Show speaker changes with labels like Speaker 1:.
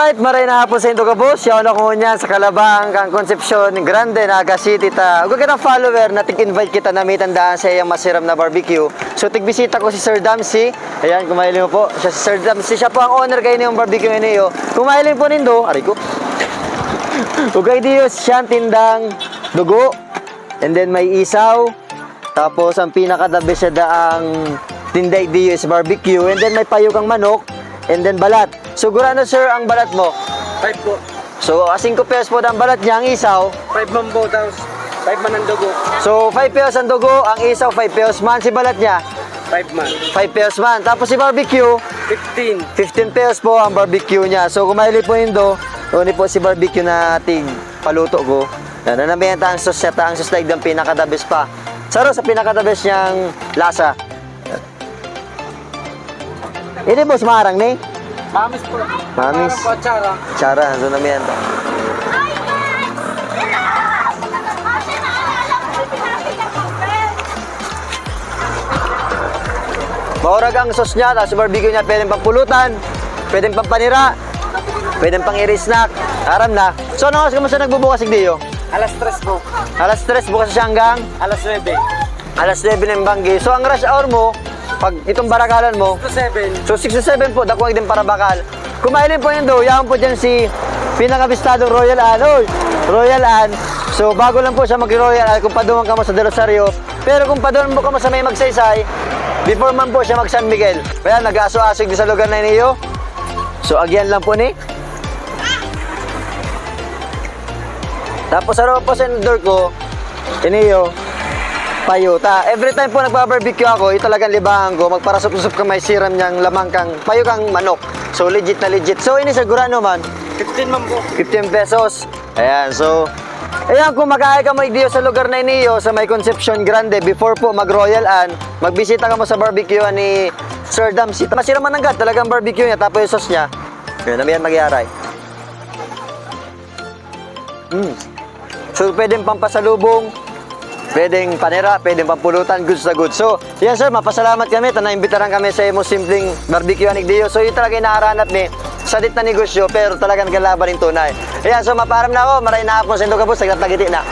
Speaker 1: Alright, maray na hapon sa Indo Kabus. Yaw na ko niya sa Kalabang, kang Concepcion Grande, Naga City. Huwag ka ng follower na tig-invite kita na may tandaan sa iyang masiram na barbecue. So, tig-bisita ko si Sir Damsi. Ayan, kumailin mo po. Siya si Sir Damsi. Siya po ang owner kayo niyong barbecue niyo. Kumailin po nindo. Aray ko. Ugay diyo siyang tindang dugo. And then may isaw. Tapos, ang pinaka-the best siya daang tinday diyo is barbecue. And then may payo kang manok. And then balat. So, gurano sir ang balat mo?
Speaker 2: 5 po.
Speaker 1: So, 5 pesos po ang balat niya, ang isaw.
Speaker 2: 5 man po, tapos 5 man ang dugo.
Speaker 1: So, 5 pesos ang dugo, ang isaw 5 pesos man. Si balat niya,
Speaker 2: 5 man.
Speaker 1: 5 pesos man. Tapos si barbecue,
Speaker 2: 15.
Speaker 1: 15 pesos po ang barbecue niya. So, kumaili po yun do, uni po si barbecue na tig paluto ko. Nanamenta ang sos siya, ang sos like ng pinakadabis pa. Saro sa pinakadabis niyang lasa. Ini boss marang ni?
Speaker 2: Mamis po.
Speaker 1: Mamis.
Speaker 2: Parang po, atsara.
Speaker 1: Chara, so namenta. Maurag ang sauce niya, tapos barbecue niya, pwedeng pang pulutan, pwedeng pang panira, pwedeng pang i-snack. Aram na. So, ano ka sa nagbubukas sigdiyo?
Speaker 2: Alas 3 po.
Speaker 1: Alas 3 bukas siya hanggang
Speaker 2: Alas 9.
Speaker 1: alas 9 ng banggi. So, ang rush hour mo, pag itong barakalan mo,
Speaker 2: To 7.
Speaker 1: so 6 to 7 po, dakwag din para bakal. Kumailin po yun do, yaman po dyan si pinakabistadong Royal Ann. Oy, Royal Ann. So, bago lang po siya mag-Royal Ann kung paduman ka mo sa De Rosario. Pero kung paduman mo ka mo sa may Magsaysay, before man po siya mag San Miguel. Kaya nag-aso-asig din sa lugar na niyo. So, agyan lang po ni. Tapos, araw po sa door ko, iniyo, payo. Every time po nagpa-barbecue ako, ito talagang libangan ko, magparasup-sup ka may siram niyang lamang kang, payo kang manok. So, legit na legit. So, ini sa Gurano man,
Speaker 2: 15 man po.
Speaker 1: 15 pesos. Ayan, so, ayan, kung mag-aay ka mo sa lugar na iniyo, sa may Concepcion Grande, before po mag-Royal Ann, magbisita ka mo sa barbecue ni Sir Damsi. Masira man agad, talagang barbecue niya, tapos yung sauce niya. Yun, naman yan magyaray. So, pwedeng pampasalubong, pwedeng panira, pwedeng pampulutan, goods na goods. So, yan sir, mapasalamat kami, naimbitaran kami sa imong simpleng barbecue anig diyo. So, yun talaga inaharanap ni sa dit na negosyo, pero talagang galaban ng tunay. Ayan, so maparam na ako, maray na ako sa Indo Kabus, nagtatagiti na.